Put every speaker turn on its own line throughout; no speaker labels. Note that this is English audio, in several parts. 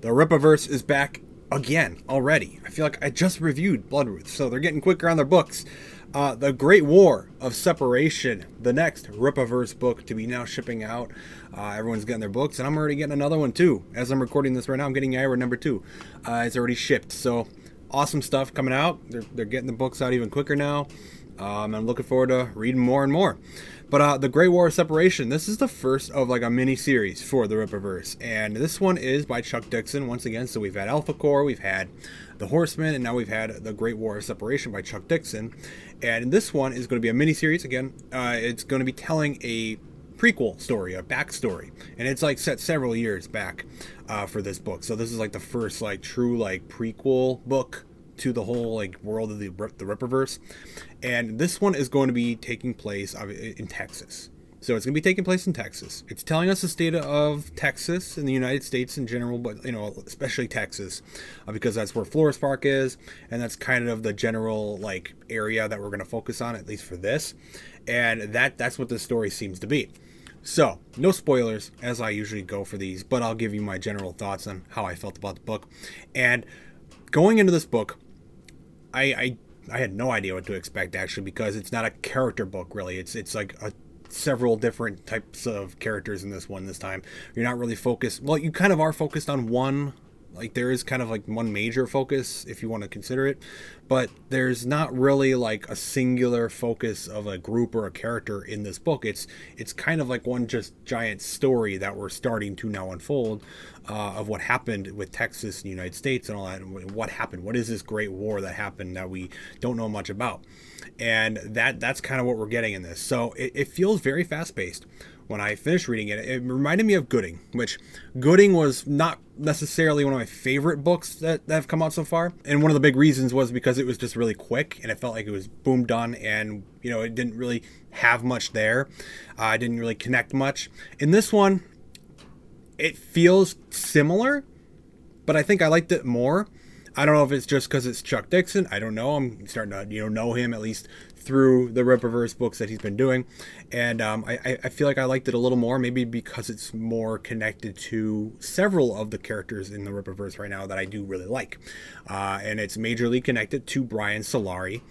The Rippaverse is back again already. I feel like I just reviewed Bloodruth, so they're getting quicker on their books. The Great War of Separation, the next Rippaverse book to be now shipping out. Everyone's getting their books, and I'm already getting another one too. As I'm recording this right now, I'm getting Ira number 2. It's already shipped, so awesome stuff coming out. They're getting the books out even quicker now. I'm looking forward to reading more and more. But the Great War of Separation, this is the first of like a mini series for the Rippaverse, and this one is by Chuck Dixon once again. So we've had Alpha Core, we've had the Horsemen, and now we've had the Great War of Separation by Chuck Dixon. And this one is going to be a mini series again. It's going to be telling a prequel story, a backstory, and it's like set several years back for this book. So this is like the first like true like prequel book to the whole like world of the Rippaverse. And this one is going to be taking place in Texas. So it's going to be taking place in Texas. It's telling us the state of Texas in the United States in general, but especially Texas, because that's where Flores Park is, and that's kind of the general like area that we're going to focus on, at least for this. And that's what this story seems to be. So, no spoilers, as I usually go for these, but I'll give you my general thoughts on how I felt about the book. And going into this book, I had no idea what to expect, actually, because it's not a character book, really. It's like several different types of characters in this one this time. You're not really focused. Well, you kind of are focused on one. Like, there is kind of like one major focus, if you want to consider it. But there's not really like a singular focus of a group or a character in this book. It's kind of like one just giant story that we're starting to now unfold of what happened with Texas and the United States and all that. And what happened? What is this great war that happened that we don't know much about? And that's kind of what we're getting in this. So it feels very fast-paced. When I finished reading it, it reminded me of Gooding, which Gooding was not necessarily one of my favorite books that have come out so far. And one of the big reasons was because it was just really quick, and it felt like it was boom done, and it didn't really have much there. I didn't really connect much. In this one, it feels similar, but I think I liked it more. I don't know if it's just because it's Chuck Dixon. I don't know. I'm starting to know him, at least through the Rippaverse books that he's been doing. And I feel like I liked it a little more, maybe because it's more connected to several of the characters in the Rippaverse right now that I do really like. And it's majorly connected to Brian Solari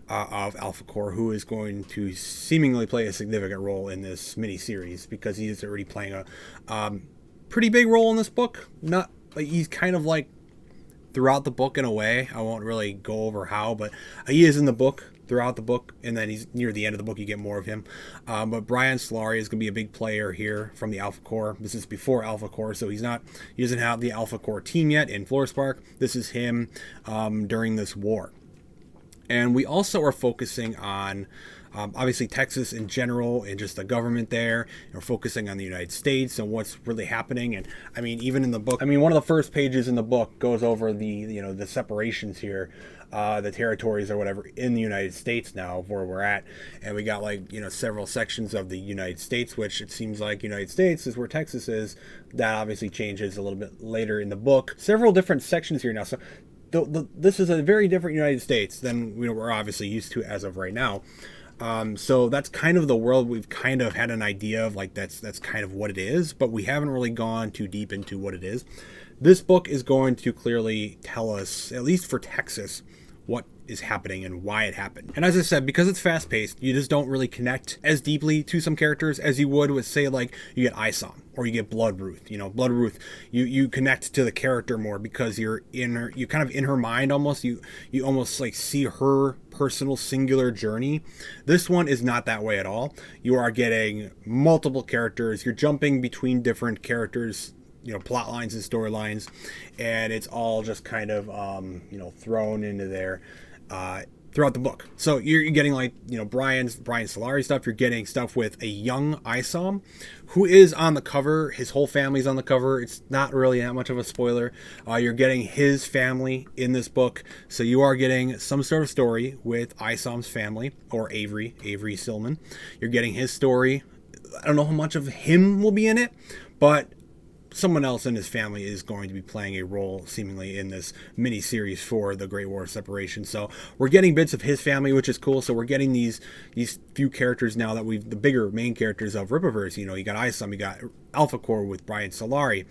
of Alpha Core, who is going to seemingly play a significant role in this mini-series, because he is already playing a pretty big role in this book. Not like he's kind of like throughout the book in a way. I won't really go over how, but he is in the book throughout the book, and then he's near the end of the book you get more of him. But Brian Solari is going to be a big player here from the Alpha Core. This is before Alpha Core, so he doesn't have the Alpha Core team yet in Flores Park. This is him during this war. And we also are focusing on obviously Texas in general and just the government there. We're focusing on the United States and what's really happening. And I mean, even in the book, one of the first pages in the book goes over the separations here, the territories or whatever in the United States now of where we're at. And we got several sections of the United States, which it seems like United States is where Texas is. That obviously changes a little bit later in the book. Several different sections here now. So this is a very different United States than we're obviously used to as of right now. So that's kind of the world we've kind of had an idea of, like that's kind of what it is, but we haven't really gone too deep into what it is. This book is going to clearly tell us, at least for Texas, what is happening and why it happened. And as I said, because it's fast-paced, you just don't really connect as deeply to some characters as you would with, say, like you get Isom or you get Bloodruth. Bloodruth, you connect to the character more because you're kind of in her mind almost. You almost like see her personal singular journey. This one is not that way at all. You are getting multiple characters. You're jumping between different characters, plot lines and storylines, and it's all just kind of thrown into there throughout the book. So you're getting Brian Solari stuff. You're getting stuff with a young Isom who is on the cover. His whole family's on the cover. It's not really that much of a spoiler. You're getting his family in this book, so you are getting some sort of story with Isom's family, or Avery Stillman. You're getting his story. I don't know how much of him will be in it, but someone else in his family is going to be playing a role seemingly in this mini-series for the Great War of Separation. So we're getting bits of his family, which is cool. So we're getting these few characters now that the bigger main characters of Rippaverse. You got Isom, you got Alpha Core with Brian Solari,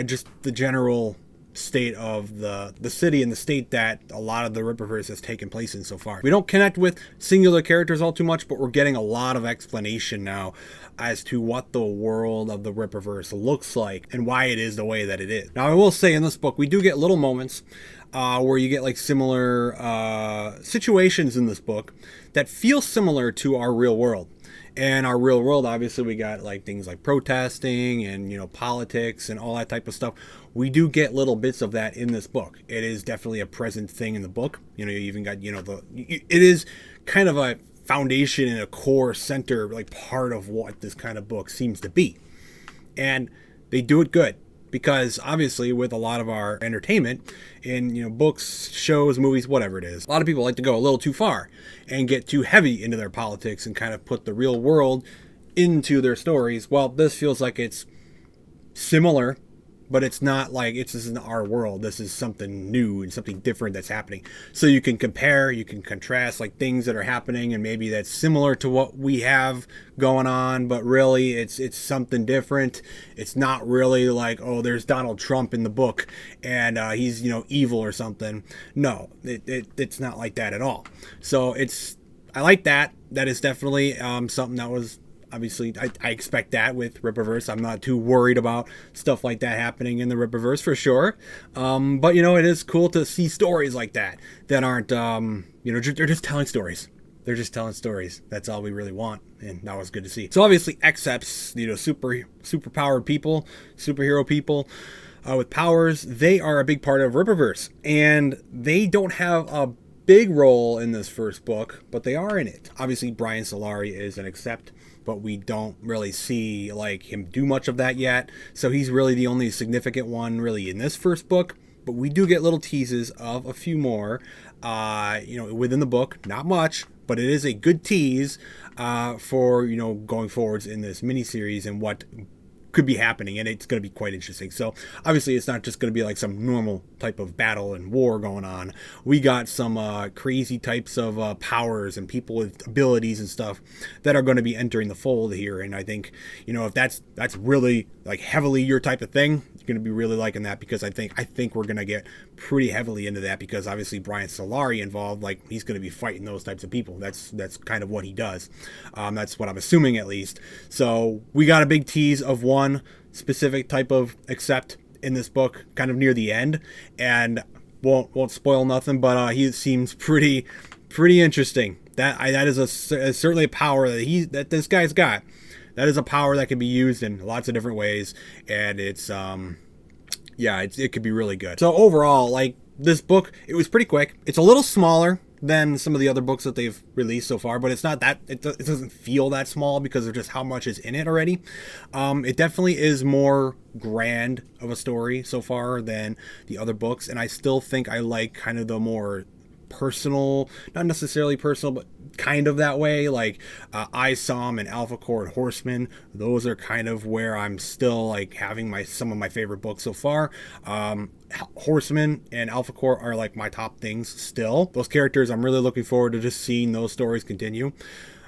just the general state of the city and the state that a lot of the Rippaverse has taken place in so far. We don't connect with singular characters all too much, but we're getting a lot of explanation now as to what the world of the Rippaverse looks like and why it is the way that it is. Now, I will say in this book, we do get little moments where you get like similar situations in this book that feel similar to our real world. And our real world, obviously, we got like things like protesting and, you know, politics and all that type of stuff. We do get little bits of that in this book. It is definitely a present thing in the book. You know, you even got, you know, it is kind of a foundation and a core center, like part of what this kind of book seems to be. And they do it good. Because obviously with a lot of our entertainment in, you know, books, shows, movies, whatever it is, a lot of people like to go a little too far and get too heavy into their politics and kind of put the real world into their stories. Well, this feels like it's similar, but it's not like this isn't our world. This is something new and something different that's happening. So you can compare, you can contrast like things that are happening and maybe that's similar to what we have going on, but really it's something different. It's not really like, oh, there's Donald Trump in the book and he's, you know, evil or something. No, it's not like that at all. So I like that. That is definitely something that was, obviously, I expect that with Rippaverse. I'm not too worried about stuff like that happening in the Rippaverse for sure. But, you know, it is cool to see stories like that aren't, you know, they're just telling stories. They're just telling stories. That's all we really want. And that was good to see. So obviously, Excepts, you know, super powered people, superhero people with powers, they are a big part of Rippaverse. And they don't have a big role in this first book, but they are in it. Obviously, Brian Solari is an Except, but we don't really see like him do much of that yet. So he's really the only significant one really in this first book. But we do get little teases of a few more, you know, within the book. Not much, but it is a good tease for, you know, going forwards in this miniseries and what could be happening, and it's going to be quite interesting. So obviously it's not just going to be like some normal type of battle and war going on. We got some crazy types of powers and people with abilities and stuff that are going to be entering the fold here. And I think, you know, if that's really like heavily your type of thing, you're going to be really liking that, because I think we're going to get pretty heavily into that, because obviously Brian Solari involved, like he's going to be fighting those types of people. That's kind of what he does. That's what I'm assuming, at least. So we got a big tease of one specific type of Except in this book kind of near the end, and won't spoil nothing, but he seems pretty interesting. That is certainly a power that this guy's got. That is a power that can be used in lots of different ways, and it's it could be really good. So overall, like, this book, it was pretty quick. It's a little smaller than some of the other books that they've released so far, but it's not that, it doesn't feel that small because of just how much is in it already. It definitely is more grand of a story so far than the other books, and I still think I like kind of the more personal, not necessarily personal, but kind of that way, like Isom and Alpha Core and Horseman. Those are kind of where I'm still like having some of my favorite books so far. Horseman and Alpha Core are like my top things still. Those characters, I'm really looking forward to just seeing those stories continue.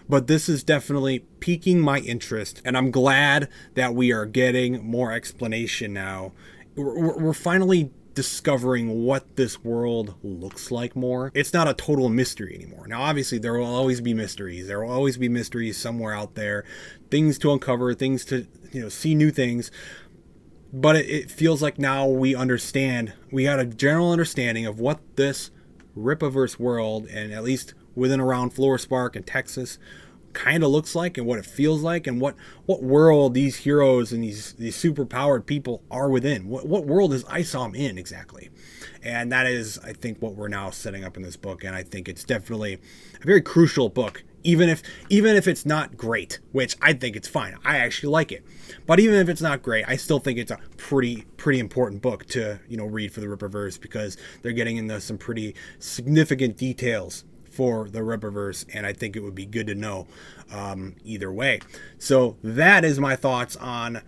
But this is definitely piquing my interest, and I'm glad that we are getting more explanation now. We're finally discovering what this world looks like more. It's not a total mystery anymore. Now, obviously, there will always be mysteries. There will always be mysteries somewhere out there, things to uncover, things to, you know, see new things. But it feels like now we understand. We got a general understanding of what this Rippaverse world, and at least within around Florespark and Texas, kind of looks like, and what it feels like, and what world these heroes and these super powered people are within. What world is Isom in exactly? And that is, I think, what we're now setting up in this book. And I think it's definitely a very crucial book, even if it's not great, which I think it's fine. I actually like it. But even if it's not great, I still think it's a pretty important book to, you know, read for the Rippaverse, because they're getting into some pretty significant details for the Rippaverse, and I think it would be good to know either way. So that is my thoughts on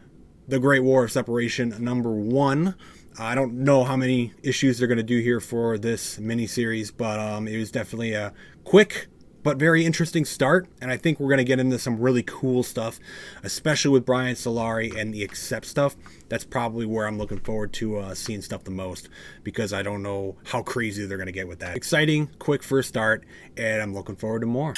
The Great War of Separation #1. I don't know how many issues they're going to do here for this miniseries, but it was definitely a quick but very interesting start, and I think we're going to get into some really cool stuff, especially with Brian Solari and the Accept stuff. That's probably where I'm looking forward to seeing stuff the most, because I don't know how crazy they're going to get with that. Exciting, quick first start, and I'm looking forward to more.